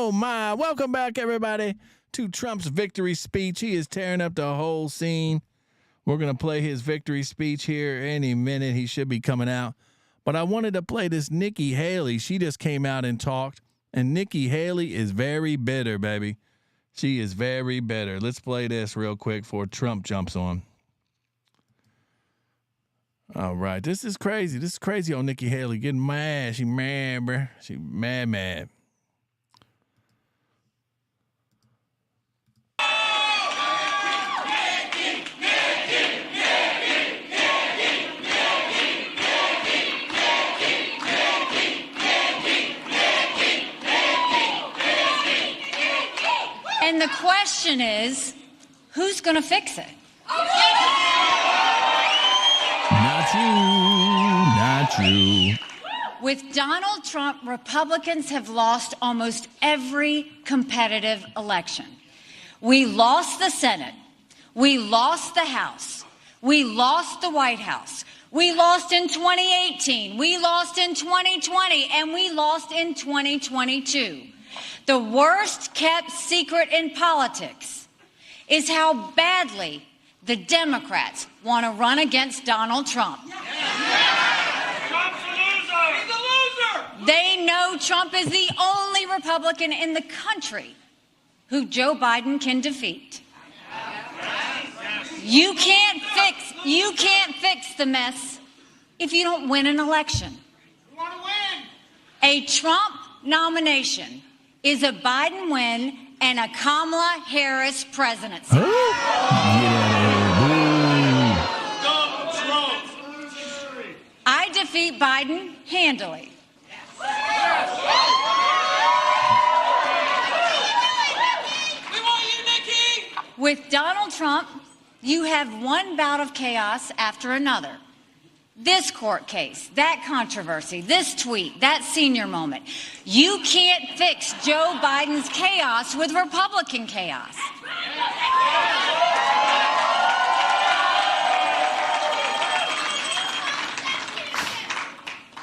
Oh, my. Welcome back, everybody, to Trump's victory speech. He is tearing up the whole scene. We're going to play his victory speech here any minute. He should be coming out. But I wanted to play this Nikki Haley. She just came out and talked. And Nikki Haley is very bitter, baby. She is very bitter. Let's play this real quick before Trump jumps on. All right. This is crazy. This is crazy on Nikki Haley. Getting mad. She mad, bruh. She mad. And the question is, who's going to fix it? Not you. With Donald Trump, Republicans have lost almost every competitive election. We lost the Senate. We lost the House. We lost the White House. We lost in 2018. We lost in 2020. And we lost in 2022. The worst kept secret in politics is how badly the Democrats want to run against Donald Trump. Trump's a loser! He's a loser! They know Trump is the only Republican in the country who Joe Biden can defeat. You can't fix the mess if you don't win an election. We want to win! A Trump nomination is a Biden win and a Kamala Harris presidency. Get out Dumb Trump! I defeat Biden handily. We want you, Nikki! With Donald Trump, you have one bout of chaos after another. This court case, that controversy, this tweet, that senior moment. You can't fix Joe Biden's chaos with Republican chaos.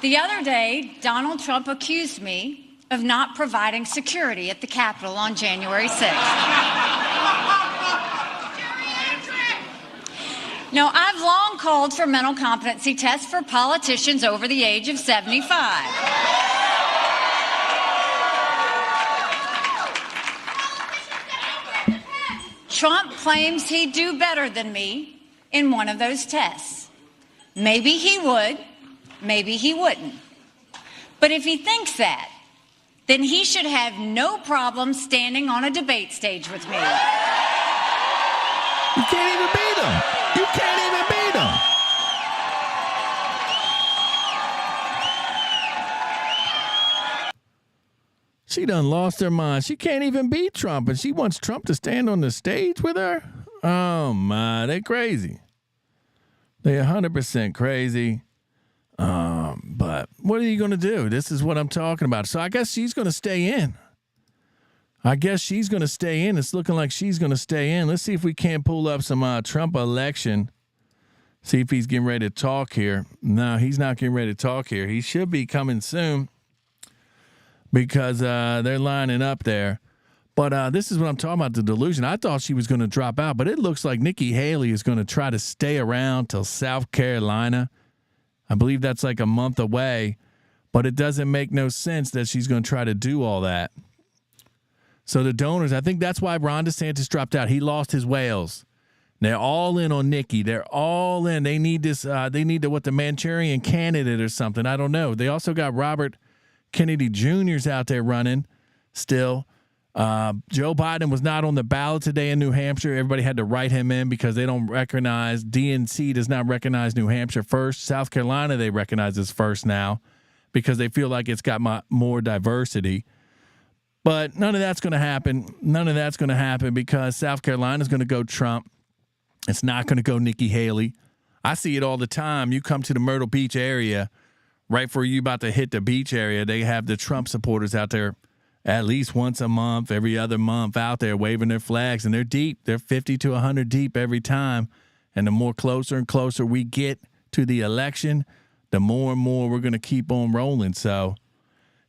The other day, Donald Trump accused me of not providing security at the Capitol on January 6th. Now, I've long called for mental competency tests for politicians over the age of 75. Trump claims he'd do better than me in one of those tests. Maybe he would, maybe he wouldn't. But if he thinks that, then he should have no problem standing on a debate stage with me. You can't even beat him. You can't even beat him. She done lost her mind. She can't even beat Trump, and she wants Trump to stand on the stage with her? Oh, my. They crazy. They 100% crazy. But what are you going to do? This is what I'm talking about. So I guess she's going to stay in. It's looking like she's going to stay in. Let's see if we can't pull up some Trump election. See if he's getting ready to talk here. No, he's not getting ready to talk here. He should be coming soon because they're lining up there. But this is what I'm talking about, the delusion. I thought she was going to drop out, but it looks like Nikki Haley is going to try to stay around till South Carolina. I believe that's like a month away, but it doesn't make no sense that she's going to try to do all that. So the donors, I think that's why Ron DeSantis dropped out. He lost his whales. They're all in on Nikki. They're all in. They need this. They need the Manchurian candidate or something. I don't know. They also got Robert Kennedy Jr.'s out there running still. Joe Biden was not on the ballot today in New Hampshire. Everybody had to write him in because they don't recognize, DNC does not recognize New Hampshire first. South Carolina, they recognize as first now because they feel like it's got more diversity. But none of that's going to happen. None of that's going to happen because South Carolina is going to go Trump. It's not going to go Nikki Haley. I see it all the time. You come to the Myrtle Beach area, right before you about to hit the beach area, they have the Trump supporters out there at least once a month, every other month out there waving their flags, and they're deep. They're 50 to 100 deep every time. And the more closer and closer we get to the election, the more and more we're going to keep on rolling. So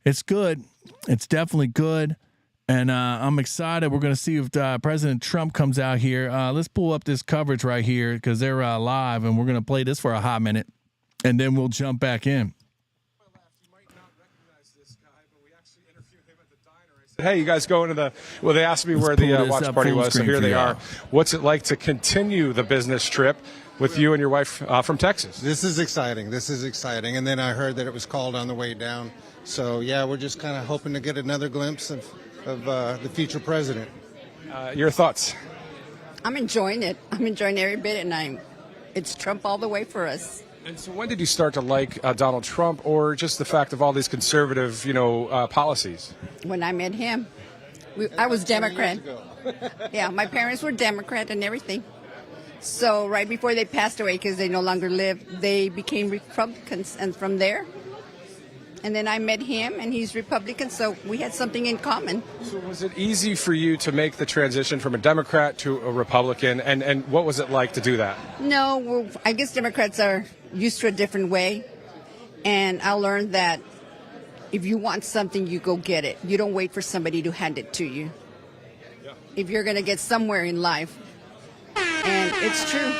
it's good. It's definitely good. And I'm excited. We're going to see if President Trump comes out here. Let's pull up this coverage right here because they're live, and we're going to play this for a hot minute, and then we'll jump back in. Hey, you guys going to the, well, they asked me where the watch party was, so here they are. What's it like to continue the business trip with you and your wife from Texas? This is exciting. This is exciting. And then I heard that it was called on the way down. So, yeah, we're just kind of hoping to get another glimpse of the future president. Your thoughts? I'm enjoying it. I'm enjoying every bit, and it's Trump all the way for us. And so when did you start to like Donald Trump, or just the fact of all these conservative, policies? When I met him, I was Democrat. Yeah, my parents were Democrat and everything. So right before they passed away, because they no longer live, they became Republicans. And from there, and then I met him, and he's Republican, so we had something in common. So was it easy for you to make the transition from a Democrat to a Republican, and what was it like to do that? No, well, I guess Democrats are used to a different way, and I learned that if you want something, you go get it. You don't wait for somebody to hand it to you. Yeah. If you're going to get somewhere in life, and it's true.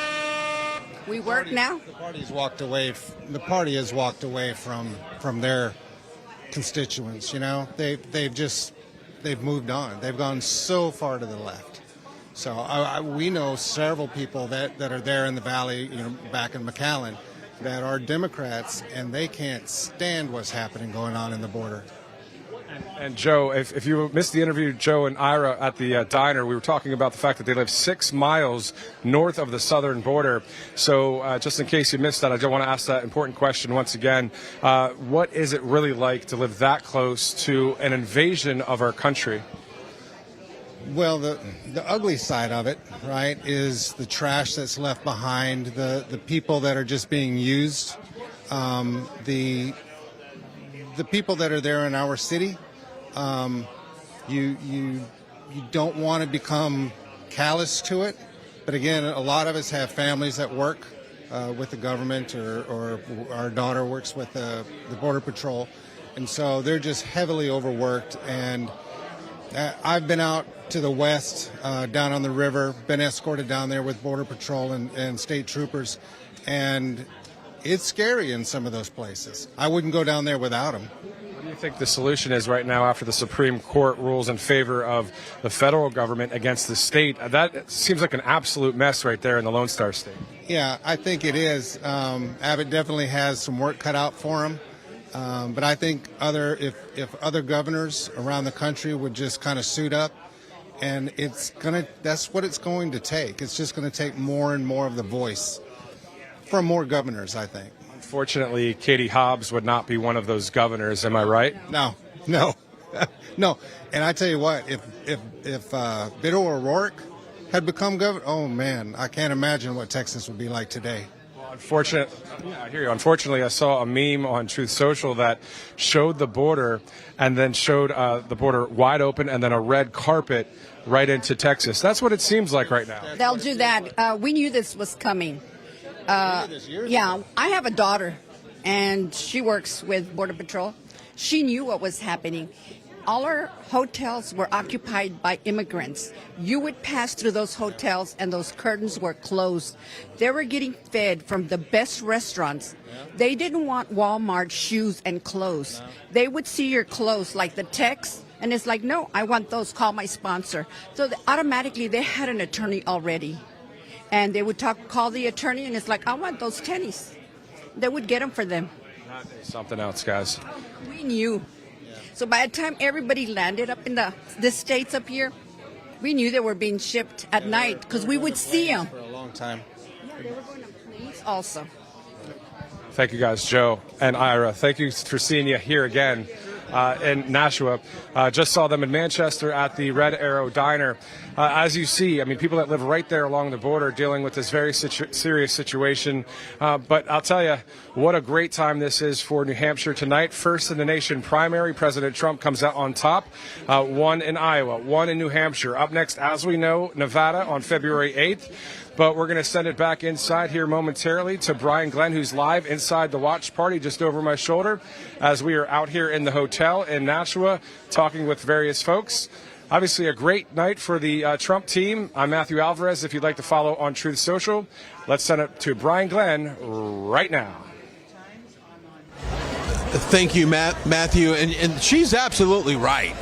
We work now. The party has walked away. The party has walked away from their constituents. They've moved on. They've gone so far to the left. So we know several people that are there in the valley, back in McAllen, that are Democrats, and they can't stand what's happening going on in the border. And Joe, if you missed the interview, Joe and Ira at the diner, we were talking about the fact that they live 6 miles north of the southern border. So just in case you missed that, I don't want to ask that important question once again. What is it really like to live that close to an invasion of our country? Well, the ugly side of it, right, is the trash that's left behind, the people that are just being used, the people that are there in our city. You don't want to become callous to it, but again, a lot of us have families that work with the government, or our daughter works with the Border Patrol, and so they're just heavily overworked. And I've been out to the west, down on the river, been escorted down there with Border Patrol and state troopers, and it's scary in some of those places. I wouldn't go down there without them. What do you think the solution is right now after the Supreme Court rules in favor of the federal government against the state? That seems like an absolute mess right there in the Lone Star State. Yeah, I think it is. Abbott definitely has some work cut out for him. But I think if other governors around the country would just kind of suit up, and that's what it's going to take. It's just going to take more and more of the voice from more governors, I think. Unfortunately, Katie Hobbs would not be one of those governors. Am I right? No. No. And I tell you what, if Beto O'Rourke had become governor, oh man, I can't imagine what Texas would be like today. I hear you. Unfortunately, I saw a meme on Truth Social that showed the border and then showed the border wide open and then a red carpet right into Texas. That's what it seems like right now. They'll do that. We knew this was coming. Yeah, I have a daughter, and she works with Border Patrol. She knew what was happening. All our hotels were occupied by immigrants. You would pass through those hotels, and those curtains were closed. They were getting fed from the best restaurants. They didn't want Walmart shoes and clothes. They would see your clothes, like the text, and it's like, no, I want those. Call my sponsor. So automatically, they had an attorney already. And they would call the attorney, and it's like, I want those tennies. They would get them for them. Something else, guys. We knew. So by the time everybody landed up in the states up here, we knew they were being shipped at night because we would see them. For a long time. Yeah, they were going on planes also. Thank you, guys. Joe and Ira, thank you for seeing you here again in Nashua. Just saw them in Manchester at the Red Arrow Diner. As you see, I mean, people that live right there along the border dealing with this very serious situation. But I'll tell you, what a great time this is for New Hampshire tonight. First in the nation primary, President Trump comes out on top. One in Iowa, one in New Hampshire. Up next, as we know, Nevada on February 8th. But we're going to send it back inside here momentarily to Brian Glenn, who's live inside the watch party just over my shoulder, as we are out here in the hotel in Nashua talking with various folks. obviously a great night for the Trump team. I'm Matthew Alvarez. If you'd like to follow on Truth Social, let's send it to Brian Glenn right now. Thank you, Matthew. And she's absolutely right.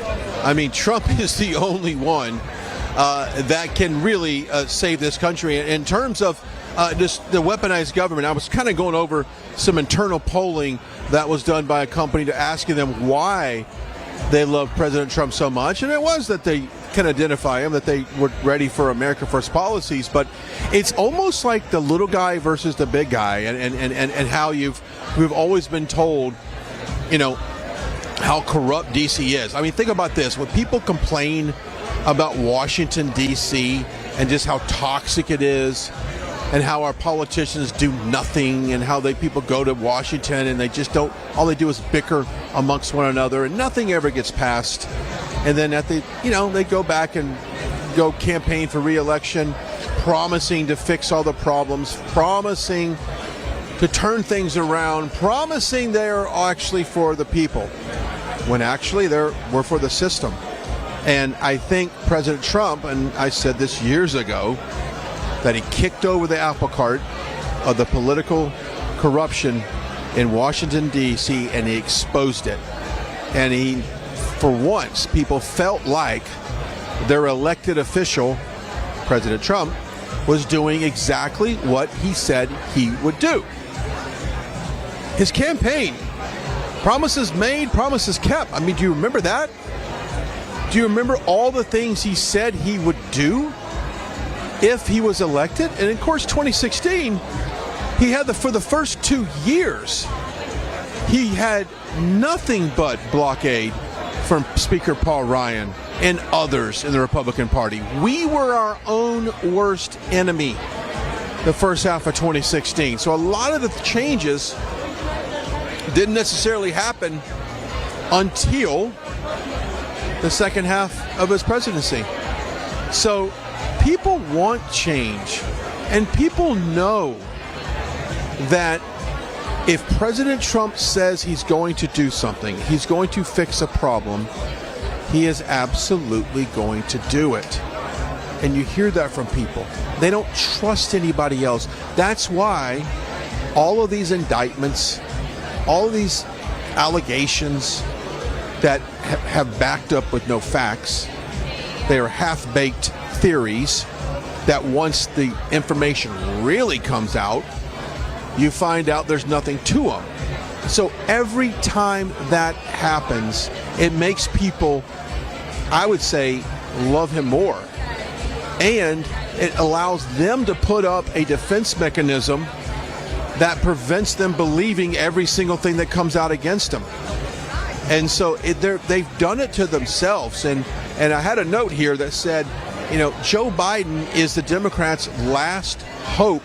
I mean, Trump is the only one that can really save this country. In terms of just the weaponized government, I was kind of going over some internal polling that was done by a company to asking them why they love President Trump so much. And it was that they can identify him, that they were ready for America First policies. But it's almost like the little guy versus the big guy, and how we've always been told, you know, how corrupt D.C. is. I mean, think about this. When people complain about Washington, D.C., and just how toxic it is, and how our politicians do nothing, and how people go to Washington and they just don't, all they do is bicker amongst one another, and nothing ever gets passed. And then they go back and go campaign for re-election, promising to fix all the problems, promising to turn things around, promising they're actually for the people, when actually we're for the system. And I think President Trump, and I said this years ago, that he kicked over the apple cart of the political corruption in Washington, D.C., and he exposed it. And he, for once, people felt like their elected official, President Trump, was doing exactly what he said he would do. His campaign, promises made, promises kept. I mean, do you remember that? Do you remember all the things he said he would do if he was elected? And of course, 2016, he had for the first 2 years, he had nothing but blockade from Speaker Paul Ryan and others in the Republican Party. We were our own worst enemy the first half of 2016. So a lot of the changes didn't necessarily happen until the second half of his presidency. So people want change, and people know that if President Trump says he's going to do something, he's going to fix a problem, he is absolutely going to do it. And you hear that from people. They don't trust anybody else. That's why all of these indictments, all of these allegations that have backed up with no facts, they are half-baked theories that once the information really comes out, you find out there's nothing to them. So every time that happens, it makes people, I would say, love him more. And it allows them to put up a defense mechanism that prevents them believing every single thing that comes out against them. And so they've done it to themselves. And I had a note here that said, Joe Biden is the Democrats' last hope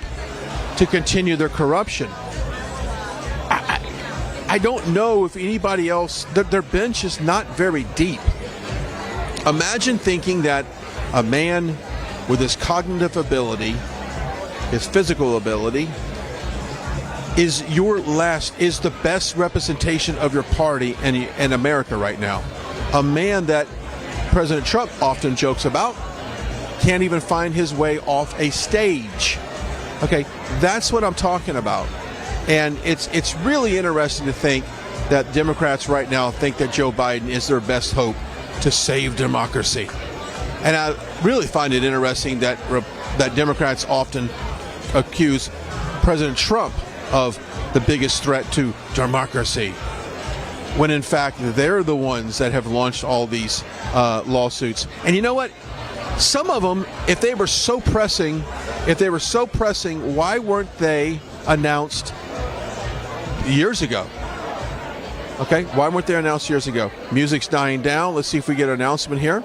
to continue their corruption. I don't know if anybody else, their bench is not very deep. Imagine thinking that a man with his cognitive ability, his physical ability, is the best representation of your party in America right now. A man that President Trump often jokes about can't even find his way off a stage. Okay, that's what I'm talking about. And it's really interesting to think that Democrats right now think that Joe Biden is their best hope to save democracy. And I really find it interesting that Democrats often accuse President Trump of the biggest threat to democracy, when in fact they're the ones that have launched all these lawsuits. And you know what? Some of them, if they were so pressing, why weren't they announced years ago? Okay, why weren't they announced years ago? Music's dying down. Let's see if we get an announcement here.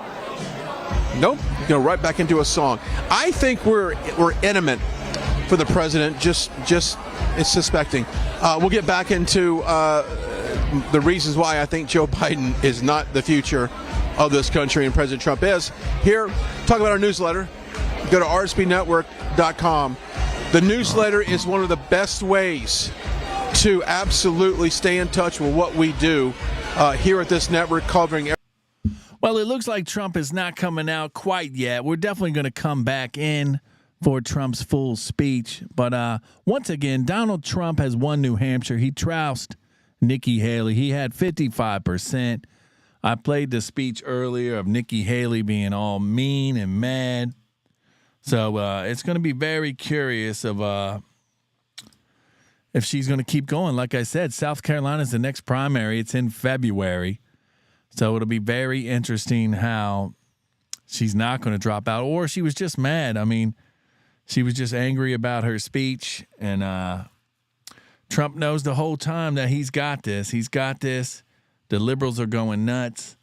Nope, go right back into a song. I think we're intimate for the president, just is suspecting. We'll get back into the reasons why I think Joe Biden is not the future of this country and President Trump is. Here, talk about our newsletter. Go to rsbnetwork.com. The newsletter is one of the best ways to absolutely stay in touch with what we do here at this network, covering everything. Well, Well, it looks like Trump is not coming out quite yet. We're definitely going to come back in for Trump's full speech. But once again, Donald Trump has won New Hampshire. He trounced Nikki Haley. He had 55%. I played the speech earlier of Nikki Haley being all mean and mad. So it's going to be very curious of if she's going to keep going. Like I said, South Carolina is the next primary. It's in February. So it'll be very interesting how she's not going to drop out. Or she was just mad. I mean, she was just angry about her speech. And Trump knows the whole time that he's got this. He's got this. The liberals are going nuts.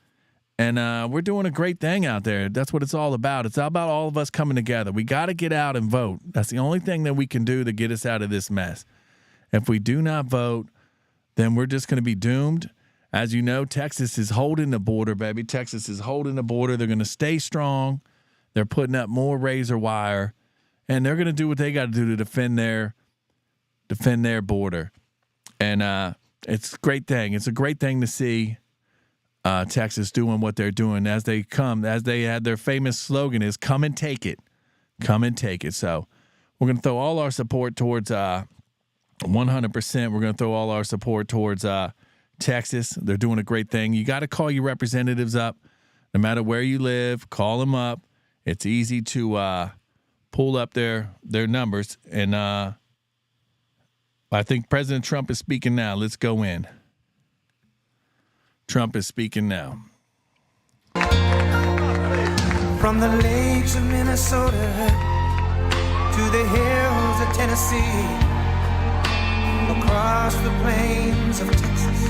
And we're doing a great thing out there. That's what it's all about. It's all about all of us coming together. We got to get out and vote. That's the only thing that we can do to get us out of this mess. If we do not vote, then we're just going to be doomed. As you know, Texas is holding the border, baby. Texas is holding the border. They're going to stay strong. They're putting up more razor wire. And they're going to do what they got to do to defend their border. And it's a great thing. It's a great thing to see Texas doing what they're doing as they had their famous slogan is come and take it. Come and take it. So we're going to throw all our support towards 100%. We're going to throw all our support towards Texas. They're doing a great thing. You got to call your representatives up. No matter where you live, call them up. It's easy to pull up their numbers. And I think President Trump is speaking now. Let's go in. Trump is speaking now. From the lakes of Minnesota to the hills of Tennessee, across the plains of Texas,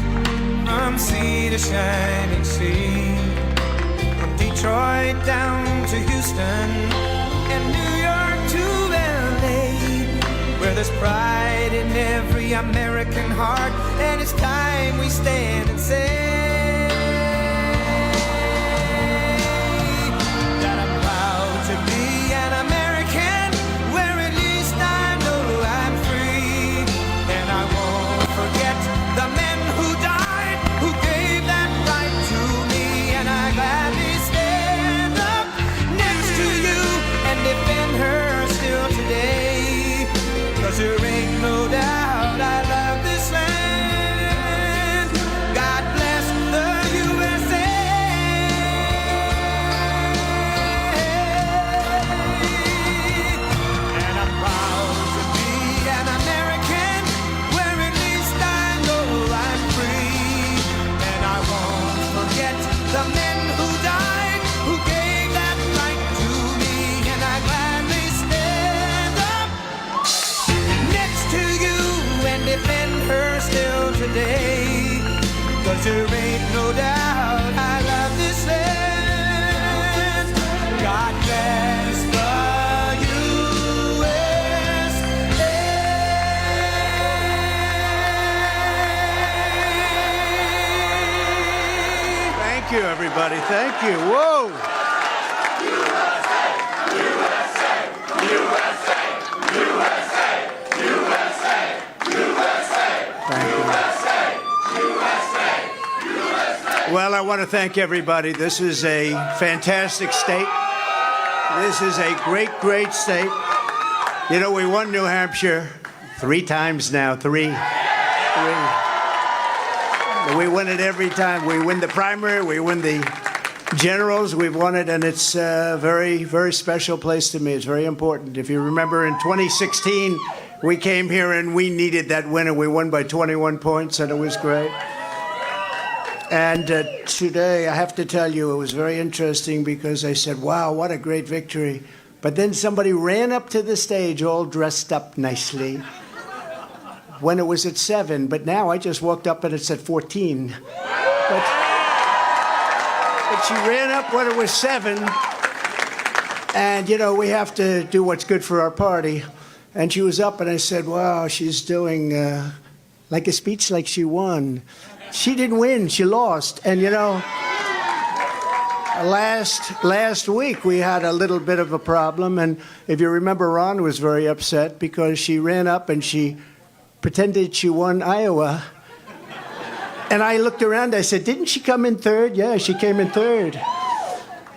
from sea to shining sea, from Detroit down to Houston and New York to LA, where there's pride in every American heart, and it's time we stand and say that I'm proud to be an American, where at least I know I'm free, and I won't forget the men who died, who gave that right to me, and I gladly stand up next to you and defend her still today, 'cause there ain't no doubt I love this land. God bless the USA. And I'm proud to be an American, where at least I know I'm free, and I won't forget the men who died, who gave that right to me, and I gladly stand up next to you and defend her still today, 'cause there ain't no doubt I love this land. God bless the USA. Thank you, everybody. Thank you. Whoa. Well, I want to thank everybody. This is a fantastic state. This is a great, great state. You know, we won New Hampshire 3 times now. Three. We win it every time. We win the primary. We win the generals. We've won it, and it's a very, very special place to me. It's very important. If you remember, in 2016, we came here and we needed that win, and we won by 21 points, and it was great. And today, I have to tell you, it was very interesting because I said, wow, what a great victory. But then somebody ran up to the stage all dressed up nicely when it was at 7. But now I just walked up and it's at 14. But she ran up when it was 7. And, you know, we have to do what's good for our party. And she was up and I said, wow, she's doing like a speech like she won. She didn't win, she lost. And you know, last week we had a little bit of a problem, and if you remember, Ron was very upset because she ran up and she pretended she won Iowa. And I looked around, I said, didn't she come in third? Yeah, she came in third.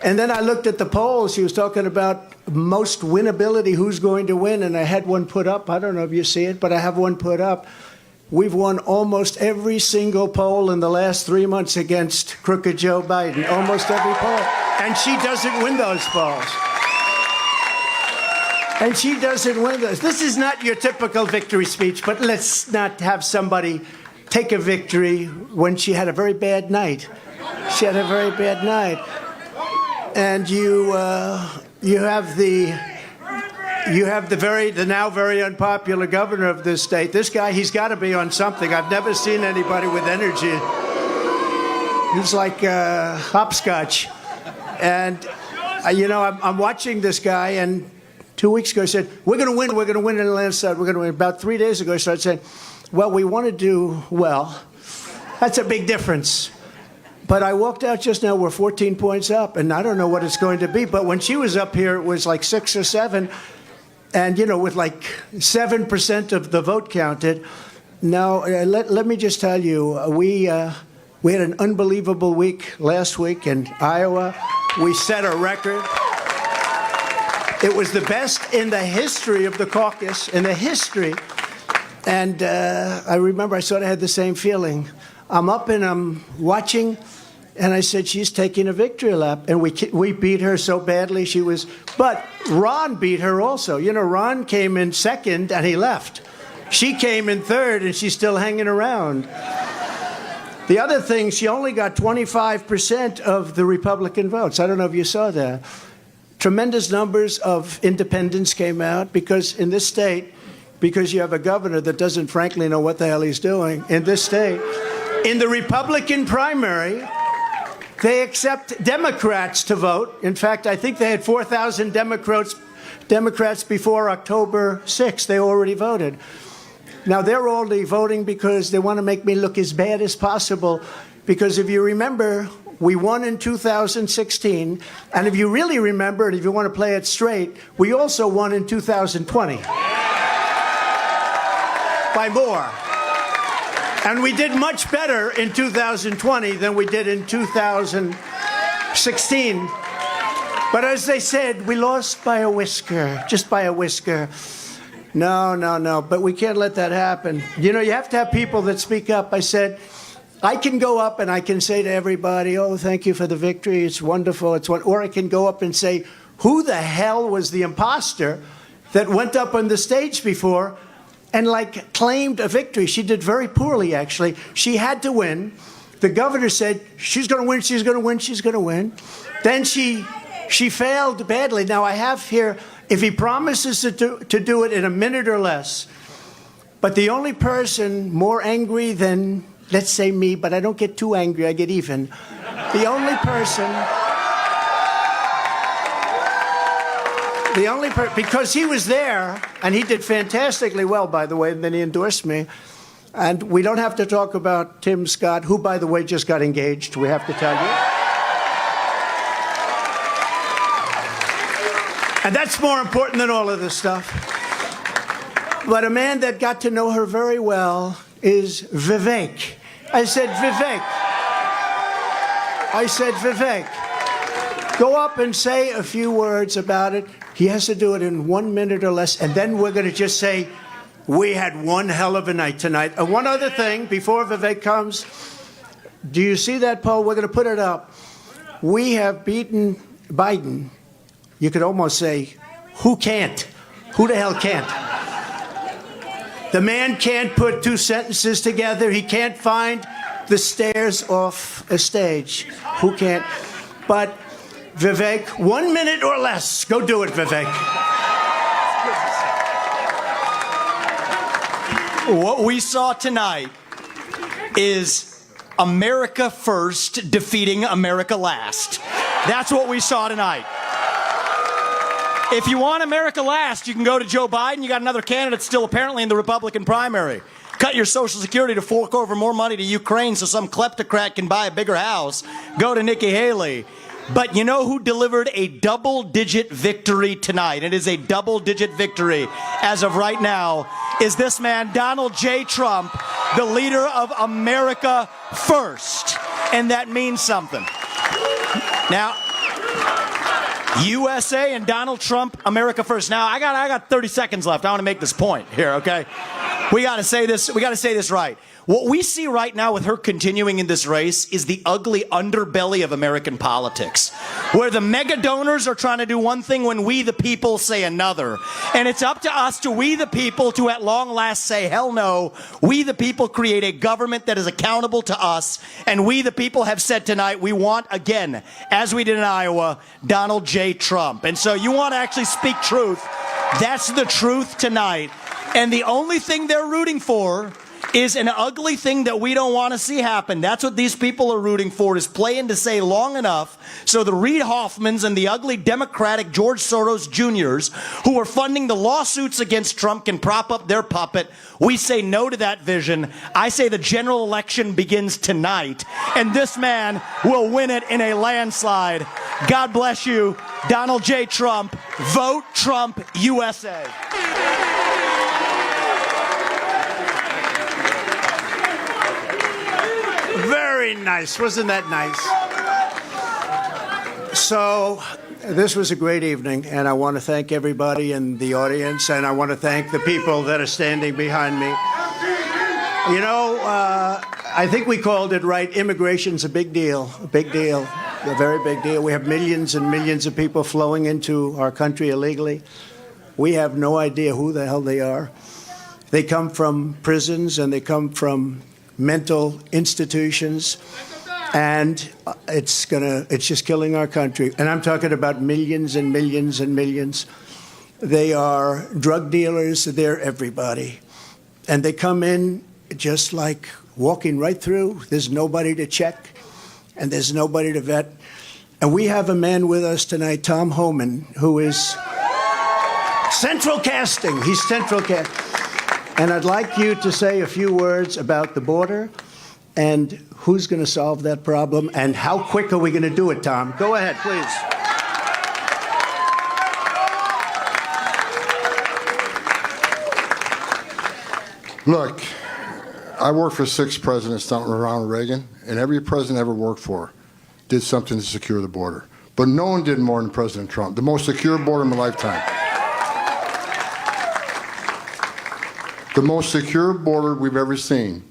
And then I looked at the polls. He was talking about most winnability, who's going to win, and I had one put up. I don't know if you see it, but I have one put up. We've won almost every single poll in the last 3 months against crooked Joe Biden. Almost every poll. And she doesn't win those polls. And she doesn't win those. This is not your typical victory speech, but let's not have somebody take a victory when she had a very bad night. She had a very bad night. And you have the now very unpopular governor of this state. This guy, he's got to be on something. I've never seen anybody with energy. He's like hopscotch. And I'm watching this guy, and 2 weeks ago he said, we're going to win in the landslide, we're going to win. About 3 days ago he started saying, well, we want to do well. That's a big difference. But I walked out just now, we're 14 points up, and I don't know what it's going to be. But when she was up here, it was like 6 or 7, and, with like 7% of the vote counted. Now, let me just tell you, we had an unbelievable week last week in Iowa. We set a record. It was the best in the history of the caucus, in the history. And I remember I sort of had the same feeling. I'm up and I'm watching, and I said, she's taking a victory lap. And we beat her so badly. But Ron beat her also. Ron came in second and he left. She came in third and she's still hanging around. The other thing, she only got 25% of the Republican votes. I don't know if you saw that. Tremendous numbers of independents came out because in this state, because you have a governor that doesn't frankly know what the hell he's doing in this state, in the Republican primary, they accept Democrats to vote. In fact, I think they had 4,000 Democrats before October 6th. They already voted. Now, they're only voting because they want to make me look as bad as possible. Because if you remember, we won in 2016. And if you really remember, and if you want to play it straight, we also won in 2020. By more. And we did much better in 2020 than we did in 2016. But as they said, we lost by a whisker, just by a whisker. No. But we can't let that happen. You have to have people that speak up. I said, I can go up and I can say to everybody, oh, thank you for the victory. It's wonderful. Or I can go up and say, who the hell was the imposter that went up on the stage before and claimed a victory? She did very poorly, actually. She had to win. The governor said, she's going to win, she's going to win, she's going to win. Then she failed badly. Now, I have here, if he promises to do it in a minute or less, but the only person more angry than, let's say me, but I don't get too angry, I get even. The only person, because he was there, and he did fantastically well, by the way, and then he endorsed me. And we don't have to talk about Tim Scott, who, by the way, just got engaged, we have to tell you. And that's more important than all of this stuff. But a man that got to know her very well is Vivek. I said, Vivek, go up and say a few words about it. He has to do it in 1 minute or less, and then we're going to just say, we had one hell of a night tonight. And one other thing, before Vivek comes, do you see that poll? We're going to put it up. We have beaten Biden. You could almost say, who can't? Who the hell can't? The man can't put two sentences together. He can't find the stairs off a stage. Who can't? But Vivek, 1 minute or less. Go do it, Vivek. What we saw tonight is America first defeating America last. That's what we saw tonight. If you want America last, you can go to Joe Biden. You got another candidate still apparently in the Republican primary. Cut your Social Security to fork over more money to Ukraine so some kleptocrat can buy a bigger house. Go to Nikki Haley. But you know who delivered a double-digit victory tonight? It is a double-digit victory as of right now. Is this man, Donald J. Trump, the leader of America First. And that means something. Now, USA and Donald Trump, America first. Now, I got 30 seconds left. I want to make this point here, okay? We got to say this right. What we see right now with her continuing in this race is the ugly underbelly of American politics, where the mega donors are trying to do one thing when we the people say another. And it's up to us, to we the people, to at long last say, hell no. We the people create a government that is accountable to us. And we the people have said tonight we want, again, as we did in Iowa, Donald J. Trump. And so you want to actually speak truth. That's the truth tonight. And the only thing they're rooting for is an ugly thing that we don't want to see happen. That's what these people are rooting for, is playing to say long enough so the Reid Hoffmans and the ugly Democratic George Soros Jr.'s who are funding the lawsuits against Trump can prop up their puppet. We say no to that vision. I say the general election begins tonight, and this man will win it in a landslide. God bless you, Donald J. Trump. Vote Trump, USA. Very nice. Wasn't that nice? So this was a great evening, and I want to thank everybody in the audience, and I want to thank the people that are standing behind me. You know, I think we called it right. Immigration's a big deal, a very big deal. We have millions and millions of people flowing into our country illegally. We have no idea who the hell they are. They come from prisons, and they come from mental institutions, and it's just killing our country. And I'm talking about millions and millions and millions. They are drug dealers. They're everybody, and they come in just like walking right through. There's nobody to check, and there's nobody to vet. And we have a man with us tonight, Tom Homan, who is central casting. He's central casting. And I'd like you to say a few words about the border and who's going to solve that problem and how quick are we going to do it, Tom? Go ahead, please. Look, I worked for 6 presidents down around Reagan, and every president I ever worked for did something to secure the border. But no one did more than President Trump. The most secure border in my lifetime. The most secure border we've ever seen.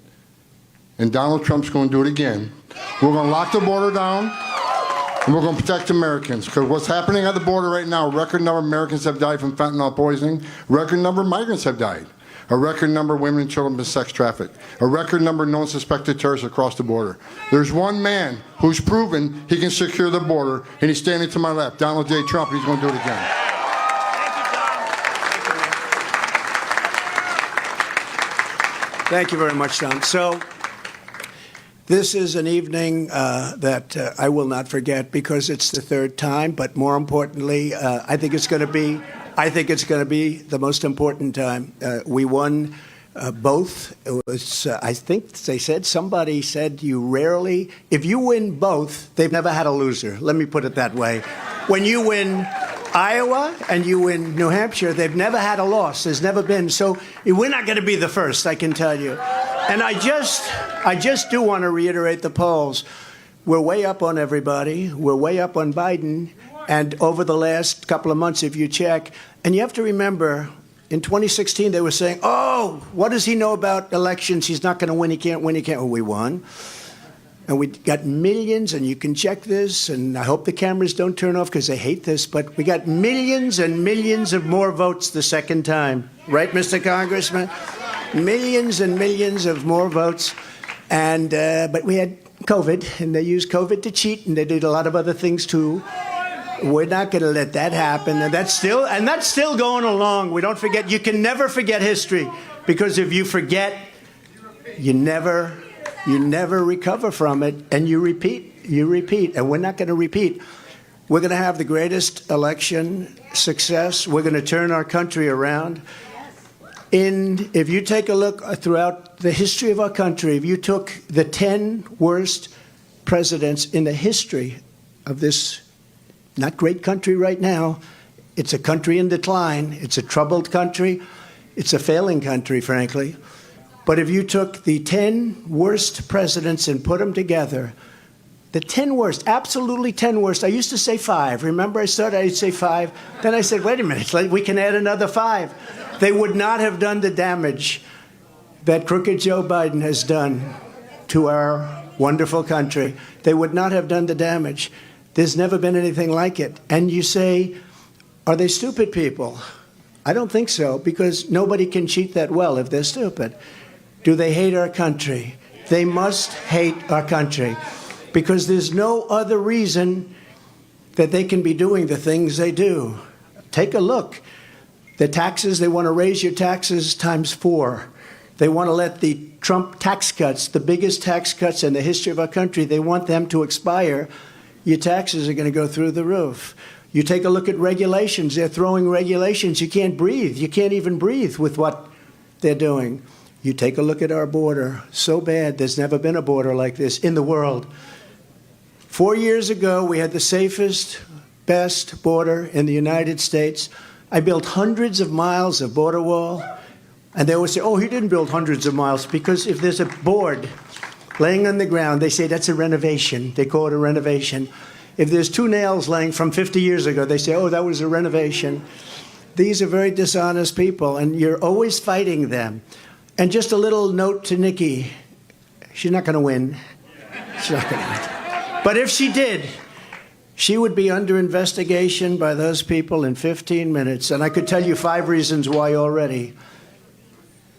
And Donald Trump's going to do it again. We're going to lock the border down, and we're going to protect Americans. Because what's happening at the border right now, a record number of Americans have died from fentanyl poisoning. A record number of migrants have died. A record number of women and children have been sex trafficked. A record number of known suspected terrorists across the border. There's one man who's proven he can secure the border, and he's standing to my left, Donald J. Trump, and he's going to do it again. Thank you very much, Tom. So this is an evening that I will not forget because it's the 3rd time, but more importantly, I think it's going to be the most important time. We won both. It was, I think somebody said if you win both, they've never had a loser. Let me put it that way. When you win Iowa and you win New Hampshire, they've never had a loss. There's never been. So we're not going to be the first, I can tell you. And I just do want to reiterate the polls. We're way up on everybody. We're way up on Biden. And over the last couple of months, if you check, and you have to remember, in 2016, they were saying, oh, what does he know about elections? He's not going to win. He can't win. He can't. Well, we won. And we got millions, and you can check this, and I hope the cameras don't turn off because they hate this, but we got millions and millions of more votes the second time. Right, Mr. Congressman? Millions and millions of more votes. And but we had COVID, and they used COVID to cheat, and they did a lot of other things, too. We're not going to let that happen. And that's still going along. We don't forget. You can never forget history, because if you forget, you never recover from it, and you repeat, and we're not going to repeat. We're going to have the greatest election success. We're going to turn our country around. If you take a look throughout the history of our country, if you took the 10 worst presidents in the history of this not great country right now, it's a country in decline, it's a troubled country, it's a failing country, frankly. But if you took the 10 worst presidents and put them together, The 10 worst, absolutely 10 worst. I used to say 5. Remember, I started, I'd say 5. Then I said, wait a minute, we can add another 5. They would not have done the damage that crooked Joe Biden has done to our wonderful country. They would not have done the damage. There's never been anything like it. And you say, are they stupid people? I don't think so, because nobody can cheat that well if they're stupid. Do they hate our country? They must hate our country, because there's no other reason that they can be doing the things they do. Take a look. The taxes, they want to raise your taxes times 4. They want to let the Trump tax cuts, the biggest tax cuts in the history of our country, they want them to expire. Your taxes are going to go through the roof. You take a look at regulations. They're throwing regulations. You can't breathe. You can't even breathe with what they're doing. You take a look at our border. So bad. There's never been a border like this in the world. 4 years ago, we had the safest, best border in the United States. I built hundreds of miles of border wall. And they always say, oh, he didn't build hundreds of miles, because if there's a board laying on the ground, they say that's a renovation. They call it a renovation. If there's 2 nails laying from 50 years ago, they say, oh, that was a renovation. These are very dishonest people, and you're always fighting them. And just a little note to Nikki. She's not going to win. She's not going to win. But if she did, she would be under investigation by those people in 15 minutes. And I could tell you 5 reasons why already.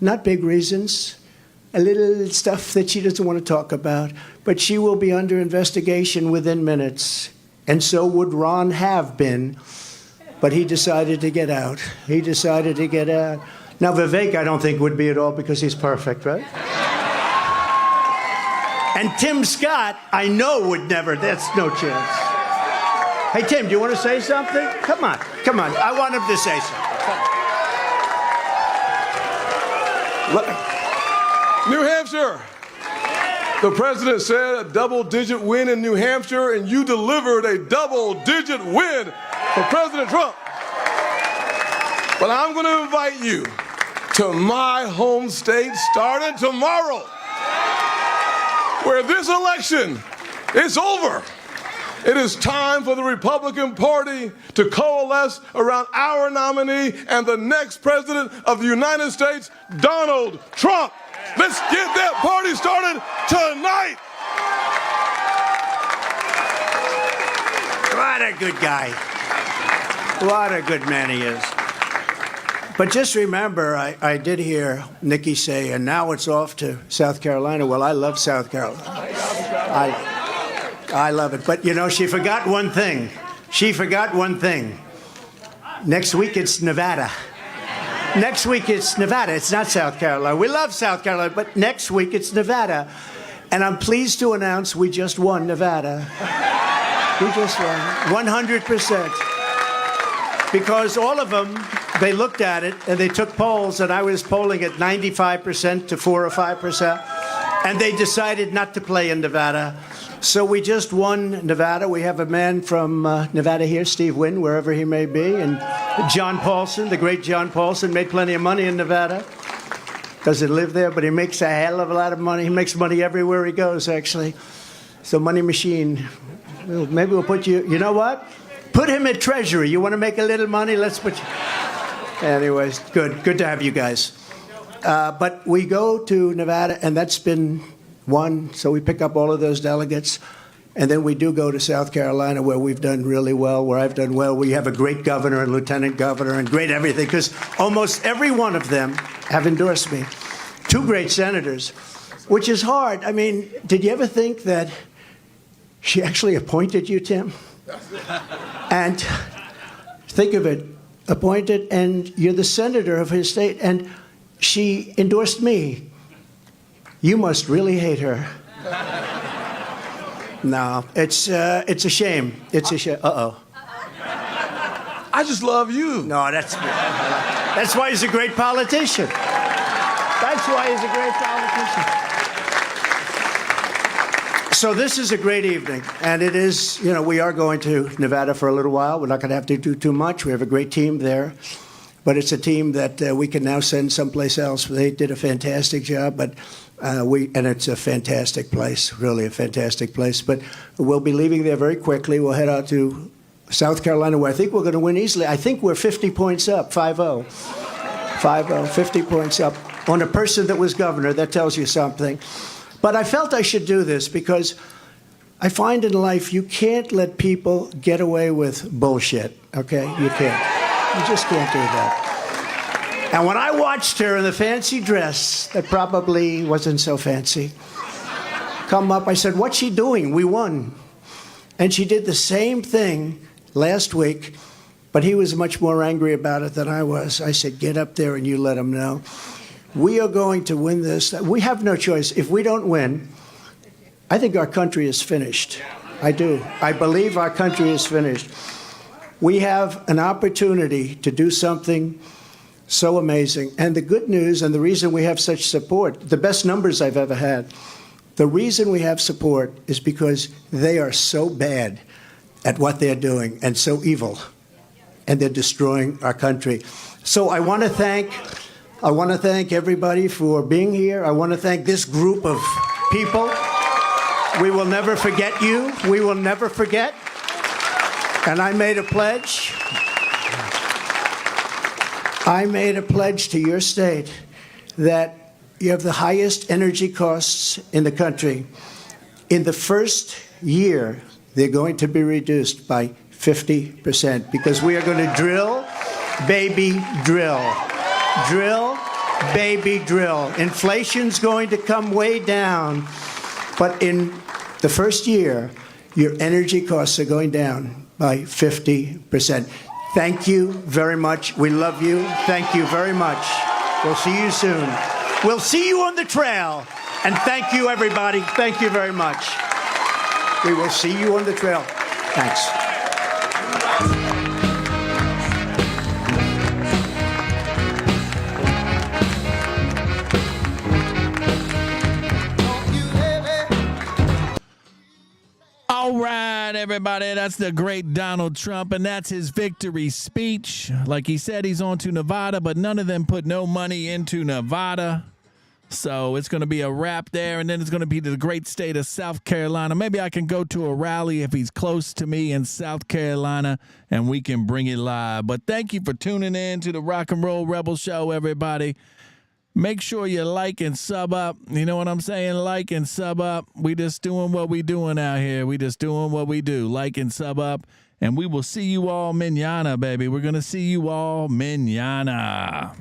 Not big reasons, a little stuff that she doesn't want to talk about, but she will be under investigation within minutes. And so would Ron have been, but he decided to get out. He decided to get out. Now, Vivek, I don't think would be at all, because he's perfect, right? And Tim Scott, I know would never. That's no chance. Hey, Tim, do you want to say something? Come on. I want him to say something. New Hampshire. The president said a double-digit win in New Hampshire, and you delivered a double-digit win for President Trump. But I'm going to invite you to my home state starting tomorrow, where this election is over. It is time for the Republican Party to coalesce around our nominee and the next president of the United States, Donald Trump. Let's get that party started tonight. What a good guy. What a good man he is. But just remember, I did hear Nikki say, and now it's off to South Carolina. Well, I love South Carolina. I love it. But, you know, she forgot one thing. Next week, it's Nevada. It's not South Carolina. We love South Carolina, but next week, it's Nevada. And I'm pleased to announce we just won Nevada. We just won 100%. Because all of them, they looked at it, and they took polls, and I was polling at 95% to 4 or 5%. And they decided not to play in Nevada. So we just won Nevada. We have a man from Nevada here, Steve Wynn, wherever he may be. And John Paulson, the great John Paulson, made plenty of money in Nevada. Doesn't live there, but he makes a hell of a lot of money. He makes money everywhere he goes, actually. So Money Machine. Maybe we'll put you, you know what? Put him at Treasury. You want to make a little money? Let's put you. Anyways, good to have you guys. But we go to Nevada, and that's been won, so we pick up all of those delegates. And then we do go to South Carolina, where we've done really well, where I've done well. We have a great governor and lieutenant governor and great everything, because almost every one of them have endorsed me. 2 great senators, which is hard. I mean, did you ever think that she actually appointed you, Tim? And think of it, appointed, and you're the senator of his state, and she endorsed me. You must really hate her. No, it's a shame. It's a shame. Uh-oh. I just love you. No, that's why he's a great politician. That's why he's a great politician. So this is a great evening, and it is, you know, we are going to Nevada for a little while. We're not going to have to do too much. We have a great team there. but it's a team that we can now send someplace else. They did a fantastic job, but and it's a fantastic place, really a fantastic place. But we'll be leaving there very quickly. We'll head out to South Carolina, where I think we're going to win easily. I think we're 50 points up, 5-0. 5-0, 50 points up on a person that was governor. That tells you something. But I felt I should do this because I find in life you can't let people get away with bullshit, okay? You can't. You just can't do that. And when I watched her in the fancy dress, that probably wasn't so fancy, come up, I said, "What's she doing? We won." And she did the same thing last week, but he was much more angry about it than I was. I said, "Get up there and you let him know. We are going to win this. We have no choice. If we don't win, I think our country is finished. I do. I believe our country is finished. We have an opportunity to do something so amazing. And the good news and the reason we have such support, the best numbers I've ever had, the reason we have support is because they are so bad at what they're doing and so evil, and they're destroying our country. So I want to thank everybody for being here. I want to thank this group of people. We will never forget you. We will never forget. And I made a pledge. I made a pledge to your state that you have the highest energy costs in the country. In the first year, they're going to be reduced by 50% because we are going to drill, baby, drill. Drill, baby, drill. Inflation's going to come way down, but in the first year, your energy costs are going down by 50%. Thank you very much. We love you. Thank you very much. We'll see you soon. We'll see you on the trail. And thank you, everybody. Thank you very much. We will see you on the trail. Thanks. All right, everybody, that's the great Donald Trump, and that's his victory speech. Like he said, he's on to Nevada, but none of them put no money into Nevada. So it's going to be a wrap there, and then it's going to be the great state of South Carolina. Maybe I can go to a rally if he's close to me in South Carolina, and we can bring it live. But thank you for tuning in to the Rock and Roll Rebel Show, everybody. Make sure you like and sub up. You know what I'm saying? Like and sub up. We just doing what we doing out here. We just doing what we do. Like and sub up. And we will see you all mañana, baby. We're going to see you all mañana.